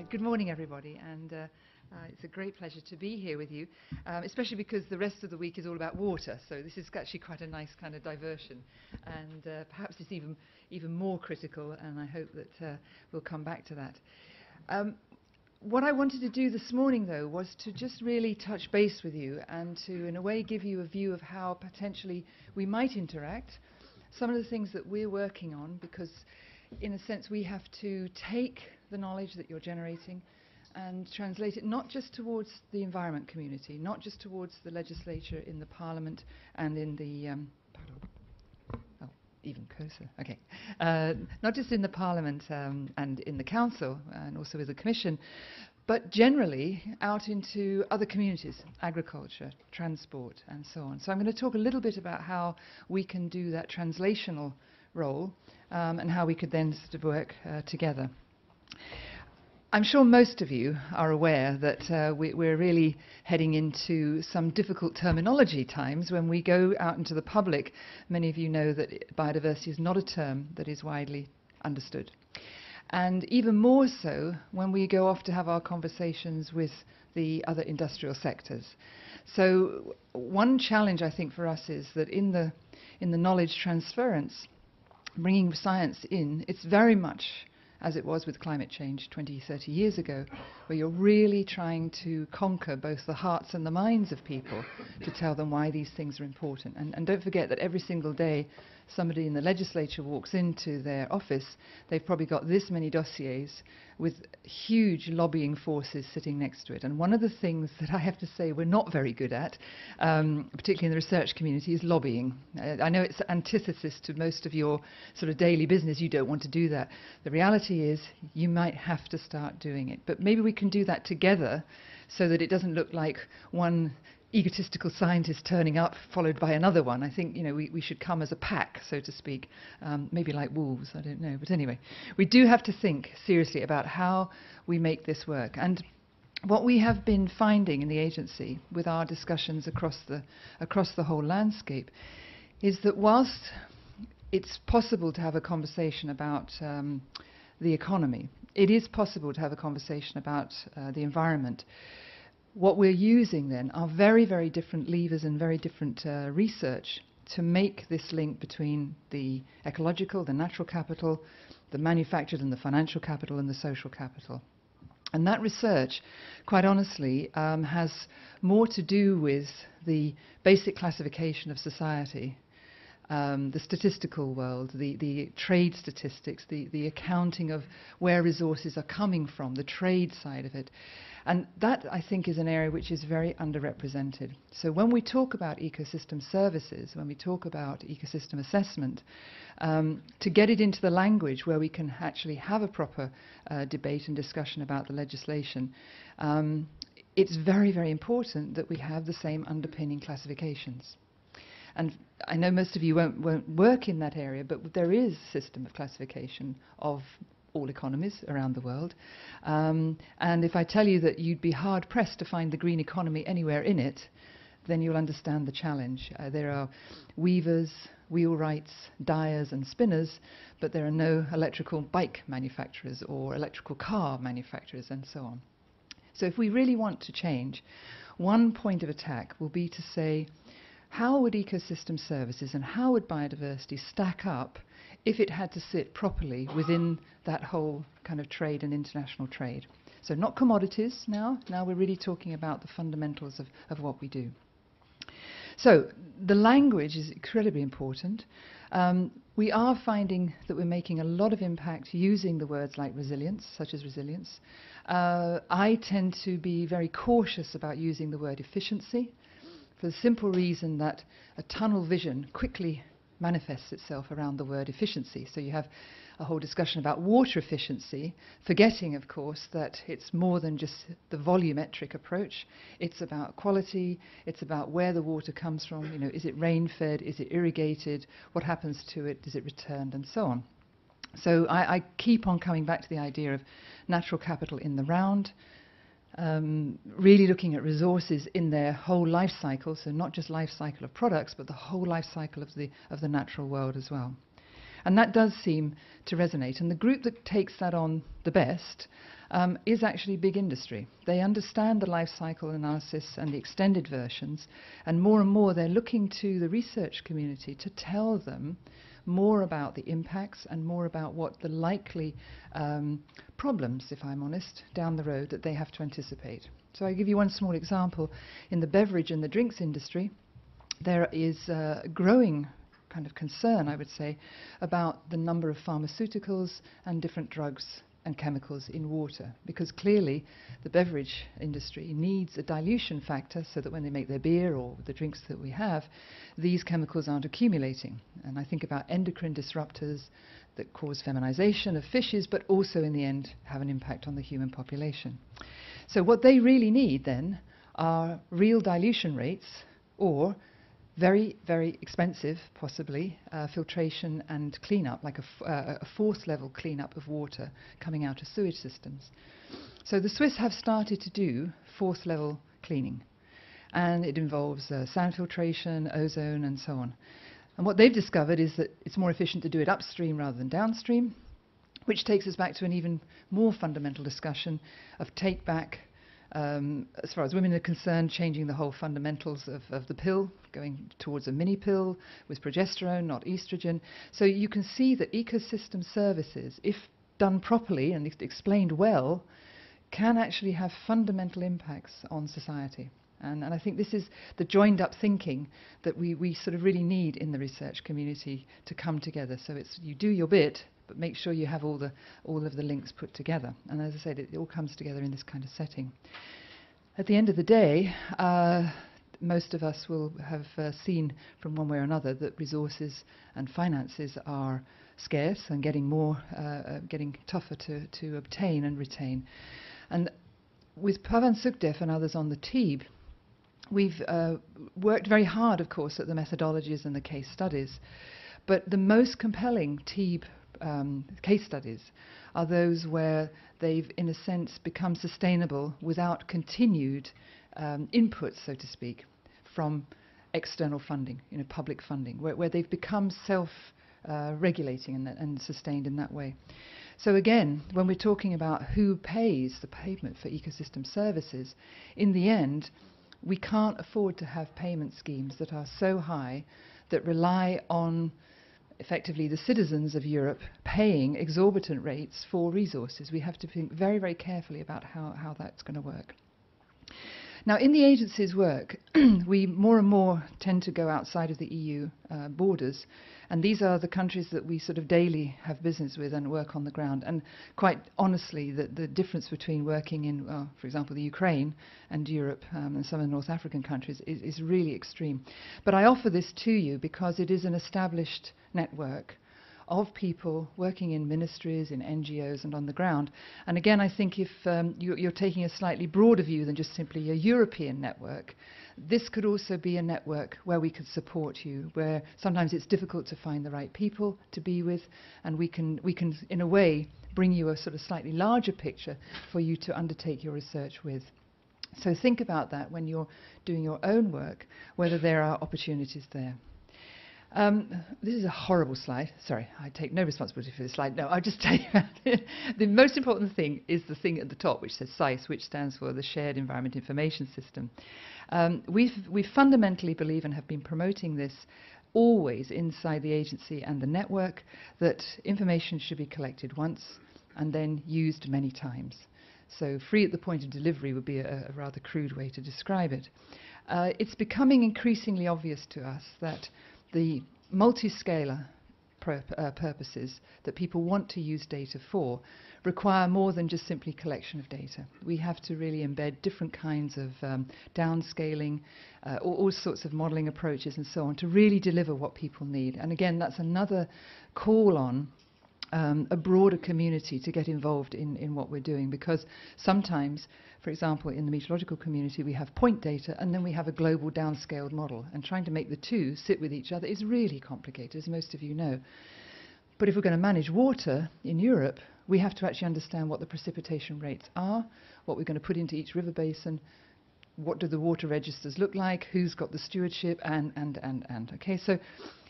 Good morning, everybody, and it's a great pleasure to be here with you, especially because the rest of the week is all about water, so this is actually quite a nice kind of diversion, and perhaps it's even more critical, and I hope that we'll come back to that. What I wanted to do this morning, though, was to just really touch base with you and to, in a way, give you a view of how potentially we might interact, some of the things that we're working on, because in a sense we have to take the knowledge that you're generating and translate it not just towards the environment community, not just towards the legislature in the parliament and in the even closer, okay, not just in the parliament and in the council and also with the commission, but generally out into other communities, agriculture, transport and so on. So I'm going to talk a little bit about how we can do that translational role and how we could then sort of work together. I'm sure most of you are aware that we're really heading into some difficult terminology times when we go out into the public. Many of you know that biodiversity is not a term that is widely understood. And even more so when we go off to have our conversations with the other industrial sectors. So one challenge I think for us is that in the knowledge transference, bringing science in, it's very much as it was with climate change 20, 30 years ago, where you're really trying to conquer both the hearts and the minds of people to tell them why these things are important. And don't forget that every single day somebody in the legislature walks into their office, they've probably got this many dossiers with huge lobbying forces sitting next to it. And one of the things that I have to say we're not very good at, particularly in the research community, is lobbying. I know it's antithesis to most of your sort of daily business. You don't want to do that. The reality is you might have to start doing it. But maybe we can do that together so that it doesn't look like one egotistical scientist turning up followed by another one. I think we should come as a pack, so to speak, maybe like wolves, I don't know. But anyway, we do have to think seriously about how we make this work. And what we have been finding in the agency with our discussions across the whole landscape is that whilst it's possible to have a conversation about the economy, it is possible to have a conversation about the environment. What we're using then are very, very different levers and very different research to make this link between the ecological, the natural capital, the manufactured and the financial capital and the social capital. And that research, quite honestly, has more to do with the basic classification of society, the statistical world, the trade statistics, the accounting of where resources are coming from, the trade side of it. And that, I think, is an area which is very underrepresented. So when we talk about ecosystem services, when we talk about ecosystem assessment, to get it into the language where we can actually have a proper debate and discussion about the legislation, it's very, very important that we have the same underpinning classifications. And I know most of you won't work in that area, but there is a system of classification of all economies around the world. And if I tell you that you'd be hard-pressed to find the green economy anywhere in it, then you'll understand the challenge. There are weavers, wheelwrights, dyers and spinners, but there are no electrical bike manufacturers or electrical car manufacturers and so on. So if we really want to change, one point of attack will be to say, how would ecosystem services and how would biodiversity stack up if it had to sit properly within that whole kind of trade and international trade? So not commodities now we're really talking about the fundamentals of what we do. So the language is incredibly important. We are finding that we're making a lot of impact using the words like resilience, such as resilience. I tend to be very cautious about using the word efficiency, for the simple reason that a tunnel vision quickly manifests itself around the word efficiency. So you have a whole discussion about water efficiency, forgetting, of course, that it's more than just the volumetric approach. It's about quality, it's about where the water comes from, is it rain-fed, is it irrigated, what happens to it, is it returned, and so on. So I keep on coming back to the idea of natural capital in the round, really looking at resources in their whole life cycle, so not just life cycle of products, but the whole life cycle of the natural world as well. And that does seem to resonate. And the group that takes that on the best is actually big industry. They understand the life cycle analysis and the extended versions, and more they're looking to the research community to tell them more about the impacts and more about what the likely problems, if I'm honest, down the road that they have to anticipate. So I'll give you one small example. In the beverage and the drinks industry, there is a growing kind of concern, I would say, about the number of pharmaceuticals and different drugs and chemicals in water, because clearly the beverage industry needs a dilution factor so that when they make their beer or the drinks that we have, these chemicals aren't accumulating. And I think about endocrine disruptors that cause feminization of fishes, but also in the end have an impact on the human population. So what they really need then are real dilution rates, or very, very expensive, possibly, filtration and cleanup, like a fourth level cleanup of water coming out of sewage systems. So the Swiss have started to do fourth level cleaning, and it involves sand filtration, ozone, and so on. And what they've discovered is that it's more efficient to do it upstream rather than downstream, which takes us back to an even more fundamental discussion of take back. As far as women are concerned, changing the whole fundamentals of the pill, going towards a mini pill with progesterone, not estrogen. So you can see that ecosystem services, if done properly and explained well, can actually have fundamental impacts on society. And I think this is the joined up thinking that we sort of really need in the research community to come together. So it's you do your bit, but make sure you have all of the links put together. And as I said, it all comes together in this kind of setting. At the end of the day, most of us will have seen from one way or another that resources and finances are scarce and getting tougher to obtain and retain. And with Pavan Sukhdev and others on the TEEB, we've worked very hard, of course, at the methodologies and the case studies. But the most compelling TEEB case studies are those where they've, in a sense, become sustainable without continued input, so to speak, from external funding, public funding, where they've become self-regulating and sustained in that way. So again, when we're talking about who pays the payment for ecosystem services, in the end, we can't afford to have payment schemes that are so high that rely on effectively the citizens of Europe paying exorbitant rates for resources. We have to think very, very carefully about how that's going to work. Now, in the agency's work, we more and more tend to go outside of the EU borders, and these are the countries that we sort of daily have business with and work on the ground. And quite honestly, the difference between working in, for example, the Ukraine and Europe and some of the North African countries is really extreme. But I offer this to you because it is an established network of people working in ministries, in NGOs, and on the ground. And again, I think if you're taking a slightly broader view than just simply a European network, this could also be a network where we could support you, where sometimes it's difficult to find the right people to be with, and we can, in a way, bring you a sort of slightly larger picture for you to undertake your research with. So think about that when you're doing your own work, whether there are opportunities there. This is a horrible slide. Sorry, I take no responsibility for this slide. No, I'll just tell you about it. The most important thing is the thing at the top, which says SICE, which stands for the Shared Environment Information System. We fundamentally believe and have been promoting this always inside the agency and the network, that information should be collected once and then used many times. So free at the point of delivery would be a rather crude way to describe it. It's becoming increasingly obvious to us that the multi-scalar purposes that people want to use data for require more than just simply collection of data. We have to really embed different kinds of downscaling, all sorts of modeling approaches and so on to really deliver what people need. And again, that's another call on a broader community to get involved in what we're doing, because sometimes, for example, in the meteorological community, we have point data and then we have a global downscaled model, and trying to make the two sit with each other is really complicated, as most of you know. But if we're going to manage water in Europe, we have to actually understand what the precipitation rates are, what we're going to put into each river basin, what do the water registers look like, who's got the stewardship, and. Okay, so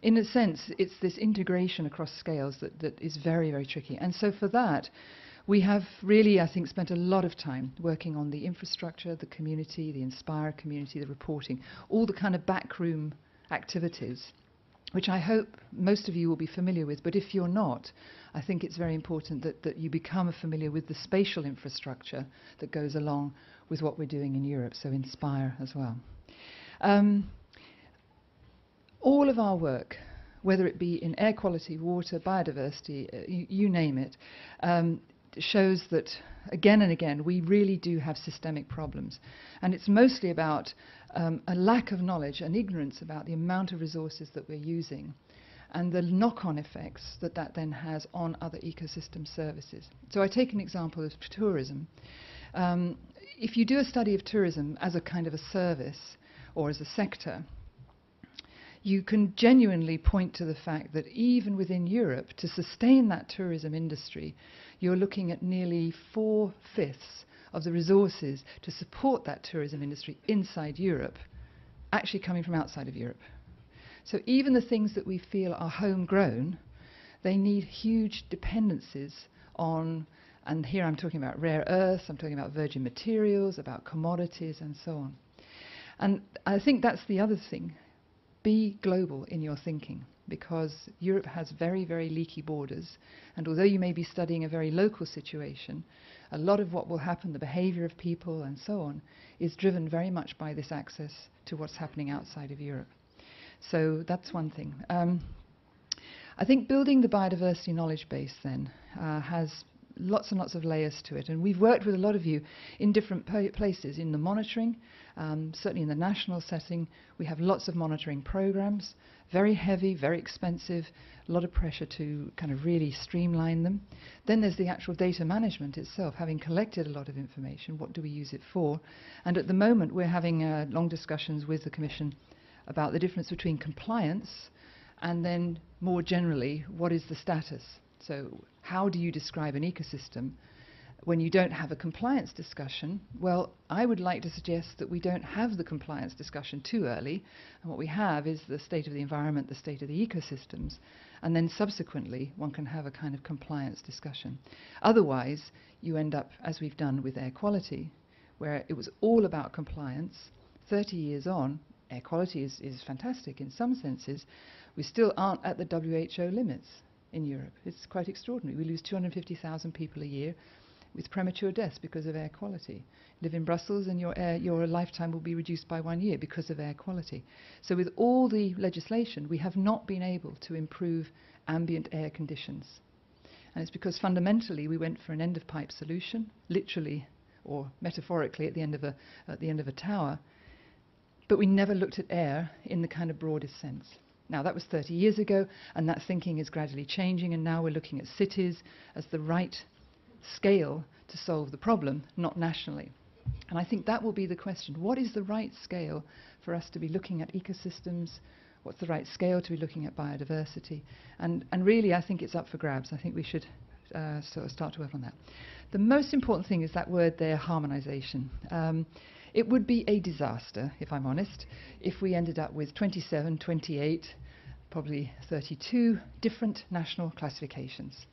in a sense, it's this integration across scales that is very, very tricky. And so for that, We have really, I think, spent a lot of time working on the infrastructure, the community, the Inspire community, the reporting, all the kind of backroom activities, which I hope most of you will be familiar with. But if you're not, I think it's very important that you become familiar with the spatial infrastructure that goes along with what we're doing in Europe, so Inspire as well. All of our work, whether it be in air quality, water, biodiversity, you name it, shows that again and again we really do have systemic problems. And it's mostly about a lack of knowledge and ignorance about the amount of resources that we're using and the knock-on effects that that then has on other ecosystem services. So I take an example of tourism. If you do a study of tourism as a kind of a service or as a sector, you can genuinely point to the fact that even within Europe, to sustain that tourism industry, you're looking at nearly 4/5 of the resources to support that tourism industry inside Europe actually coming from outside of Europe. So even the things that we feel are homegrown, they need huge dependencies on, and here I'm talking about rare earths, I'm talking about virgin materials, about commodities and so on. And I think that's the other thing. Be global in your thinking, because Europe has very, very leaky borders, and although you may be studying a very local situation, a lot of what will happen, the behavior of people and so on, is driven very much by this access to what's happening outside of Europe. So that's one thing. I think building the biodiversity knowledge base then has lots and lots of layers to it, and we've worked with a lot of you in different places in the monitoring. Certainly in the national setting, we have lots of monitoring programs, very heavy, very expensive, a lot of pressure to kind of really streamline them. Then there's the actual data management itself. Having collected a lot of information, what do we use it for? And at the moment we're having long discussions with the Commission about the difference between compliance and then more generally, what is the status? So how do you describe an ecosystem when you don't have a compliance discussion? Well, I would like to suggest that we don't have the compliance discussion too early, and what we have is the state of the environment, the state of the ecosystems, and then subsequently one can have a kind of compliance discussion. Otherwise, you end up, as we've done with air quality, where it was all about compliance. 30 years on, air quality is fantastic in some senses. We still aren't at the WHO limits in Europe. It's quite extraordinary. We lose 250,000 people a year with premature deaths because of air quality. Live in Brussels and your lifetime will be reduced by 1 year because of air quality. So with all the legislation, we have not been able to improve ambient air conditions. And it's because fundamentally we went for an end-of-pipe solution, literally or metaphorically at the end of a tower, but we never looked at air in the kind of broadest sense. Now, that was 30 years ago, and that thinking is gradually changing, and now we're looking at cities as the right scale to solve the problem, not nationally. And I think that will be the question. What is the right scale for us to be looking at ecosystems? What's the right scale to be looking at biodiversity? And really, I think it's up for grabs. I think we should sort of start to work on that. The most important thing is that word there, harmonization. It would be a disaster, if I'm honest, if we ended up with 27, 28, probably 32 different national classifications.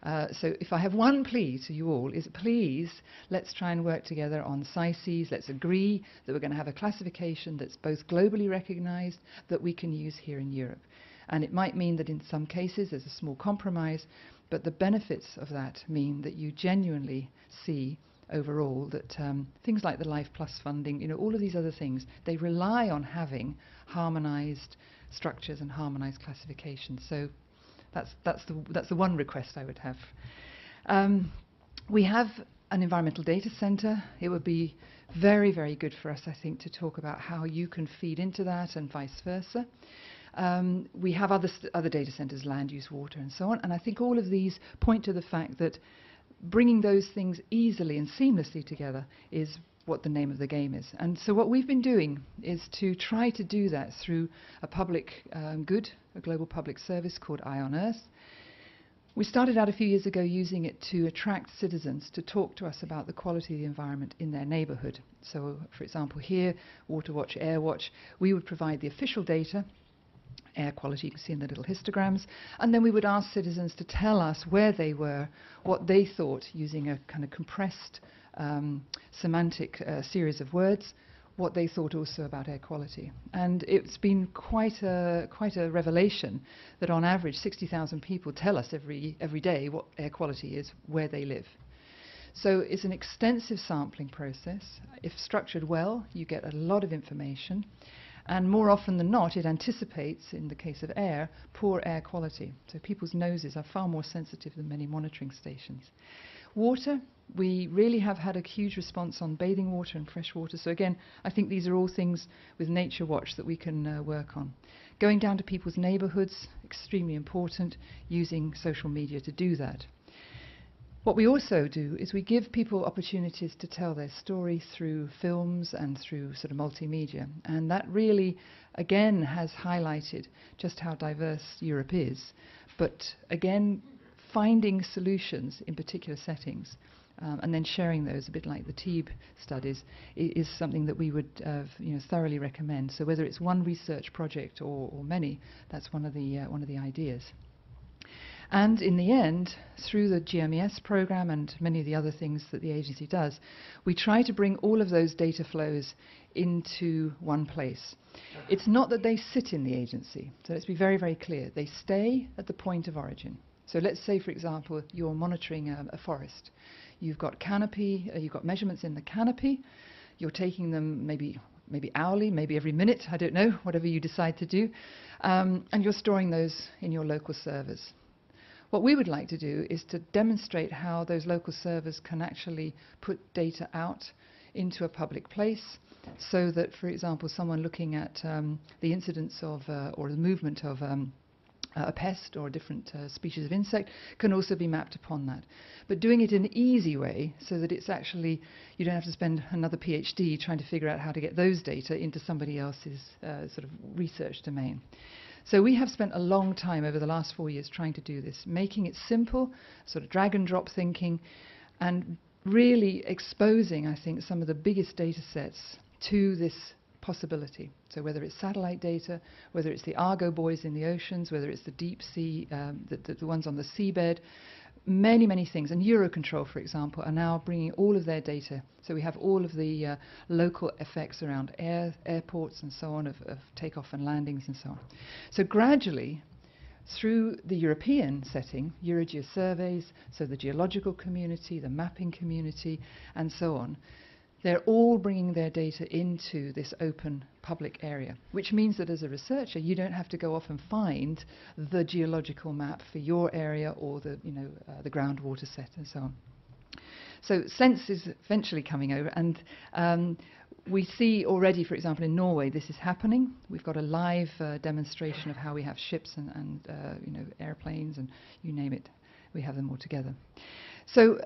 So if I have one plea to you all, is please let's try and work together on CITES. Let's agree that we're going to have a classification that's both globally recognized, that we can use here in Europe. And it might mean that in some cases there's a small compromise, but the benefits of that mean that you genuinely see overall that things like the Life Plus funding, all of these other things, they rely on having harmonized structures and harmonized classifications. So that's the one request I would have. We have an environmental data center. It would be very, very good for us, I think, to talk about how you can feed into that and vice versa. We have other data centers, land use, water, and so on. And I think all of these point to the fact that bringing those things easily and seamlessly together is what the name of the game is. And so what we've been doing is to try to do that through a public good, a global public service called Eye on Earth. We started out a few years ago using it to attract citizens to talk to us about the quality of the environment in their neighborhood. So, for example, here, Water Watch, Air Watch, we would provide the official data, air quality, you can see in the little histograms. And then we would ask citizens to tell us where they were, what they thought, using a kind of compressed semantic series of words, what they thought also about air quality. And it's been quite a revelation that on average 60,000 people tell us every day what air quality is where they live. So it's an extensive sampling process. If structured well, you get a lot of information. And more often than not, it anticipates, in the case of air, poor air quality. So people's noses are far more sensitive than many monitoring stations. Water, we really have had a huge response on bathing water and fresh water. So again, I think these are all things with Nature Watch that we can work on. Going down to people's neighbourhoods, extremely important, using social media to do that. What we also do is we give people opportunities to tell their story through films and through sort of multimedia. And that really, again, has highlighted just how diverse Europe is. But again, finding solutions in particular settings and then sharing those, a bit like the TEEB studies, is something that we would thoroughly recommend. So whether it's one research project or many, that's one of the ideas. And in the end, through the GMES program and many of the other things that the agency does, we try to bring all of those data flows into one place. It's not that they sit in the agency. So let's be very, very clear. They stay at the point of origin. So let's say, for example, you're monitoring a forest. You've got canopy, you've got measurements in the canopy. You're taking them maybe hourly, maybe every minute, I don't know, whatever you decide to do. And you're storing those in your local servers. What we would like to do is to demonstrate how those local servers can actually put data out into a public place so that, for example, someone looking at the incidence of or the movement of a pest or a different species of insect can also be mapped upon that. But doing it in an easy way so that it's actually, you don't have to spend another PhD trying to figure out how to get those data into somebody else's sort of research domain. So we have spent a long time over the last 4 years trying to do this, making it simple, sort of drag and drop thinking, and really exposing, I think, some of the biggest data sets to this possibility. So whether it's satellite data, whether it's the Argo buoys in the oceans, whether it's the deep sea, the ones on the seabed, many, many things. And Eurocontrol, for example, are now bringing all of their data. So we have all of the local effects around airports and so on, of takeoff and landings and so on. So gradually, through the European setting, Eurogeo surveys, so the geological community, the mapping community, and so on, they're all bringing their data into this open public area, which means that as a researcher, you don't have to go off and find the geological map for your area or the groundwater set and so on. So Sense is eventually coming over, and we see already, for example, in Norway, this is happening. We've got a live demonstration of how we have ships and airplanes and you name it. We have them all together. So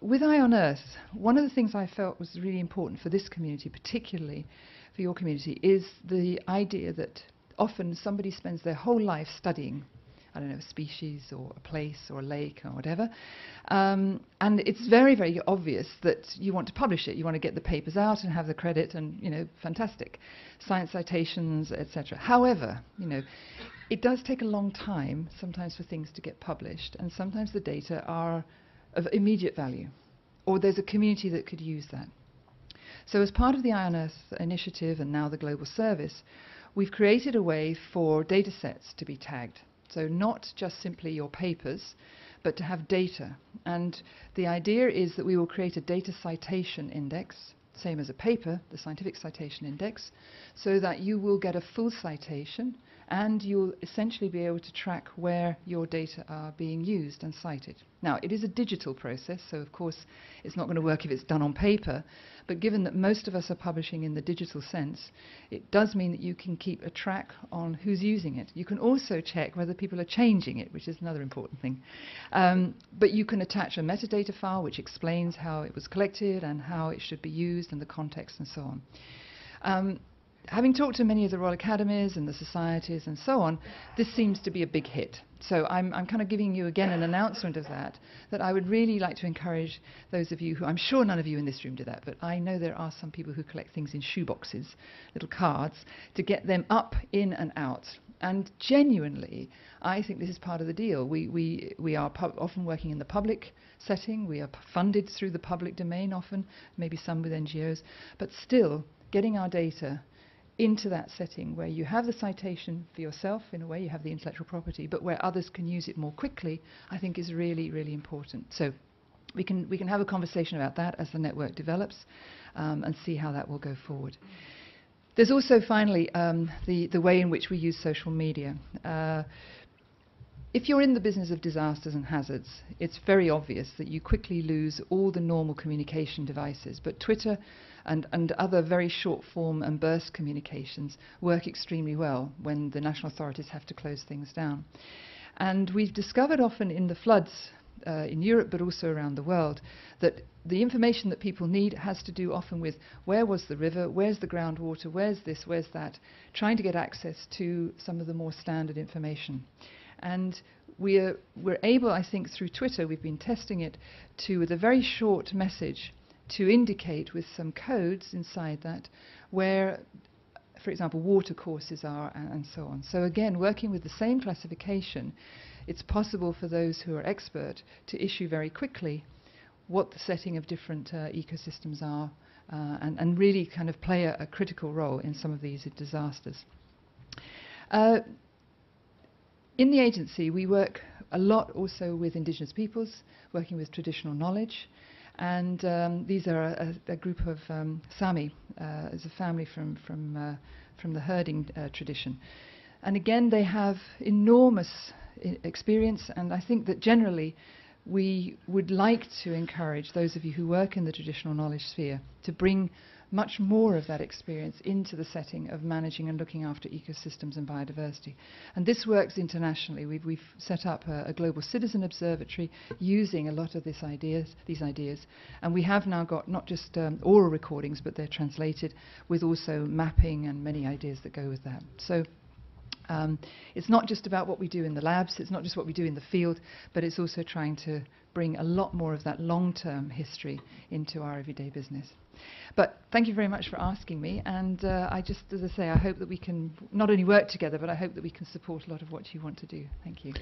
with Eye on Earth, one of the things I felt was really important for this community, particularly for your community, is the idea that often somebody spends their whole life studying, I don't know, a species or a place or a lake or whatever. And it's very, very obvious that you want to publish it. You want to get the papers out and have the credit and, fantastic. Science citations, etc. However, it does take a long time sometimes for things to get published, and sometimes the data are of immediate value, or there's a community that could use that. So as part of the Eye on Earth initiative and now the global service, we've created a way for data sets to be tagged. So not just simply your papers, but to have data. And the idea is that we will create a data citation index, same as a paper, the scientific citation index, so that you will get a full citation and you'll essentially be able to track where your data are being used and cited. Now, it is a digital process, so of course it's not going to work if it's done on paper, but given that most of us are publishing in the digital sense, it does mean that you can keep a track on who's using it. You can also check whether people are changing it, which is another important thing. But you can attach a metadata file which explains how it was collected and how it should be used and the context and so on. Having talked to many of the Royal Academies and the societies and so on, this seems to be a big hit. So I'm kind of giving you again an announcement of that I would really like to encourage those of you who, I'm sure none of you in this room do that, but I know there are some people who collect things in shoeboxes, little cards, to get them up, in and out. And genuinely, I think this is part of the deal. We are often working in the public setting. We are funded through the public domain often, maybe some with NGOs, but still getting our data into that setting where you have the citation for yourself, in a way you have the intellectual property, but where others can use it more quickly, I think is really, really important. So we can have a conversation about that as the network develops, and see how that will go forward. There's also, finally, the way in which we use social media. If you're in the business of disasters and hazards, it's very obvious that you quickly lose all the normal communication devices. But Twitter and other very short form and burst communications work extremely well when the national authorities have to close things down. And we've discovered often in the floods in Europe, but also around the world, that the information that people need has to do often with where was the river, where's the groundwater, where's this, where's that, trying to get access to some of the more standard information. And we're able, I think, through Twitter, we've been testing it, to, with a very short message, to indicate with some codes inside that where, for example, water courses are, and so on. So again, working with the same classification, it's possible for those who are expert to issue very quickly what the setting of different ecosystems are, and really kind of play a critical role in some of these disasters. In the agency, we work a lot also with indigenous peoples, working with traditional knowledge. And these are a group of Sami, as a family from the herding tradition. And again, they have enormous experience, and I think that generally we would like to encourage those of you who work in the traditional knowledge sphere to bring much more of that experience into the setting of managing and looking after ecosystems and biodiversity. And this works internationally. We've set up a global citizen observatory using a lot of these ideas, and we have now got not just oral recordings, but they're translated with also mapping and many ideas that go with that. So it's not just about what we do in the labs, it's not just what we do in the field, but it's also trying to bring a lot more of that long-term history into our everyday business. But thank you very much for asking me, and I just, as I say, I hope that we can not only work together, but I hope that we can support a lot of what you want to do. Thank you.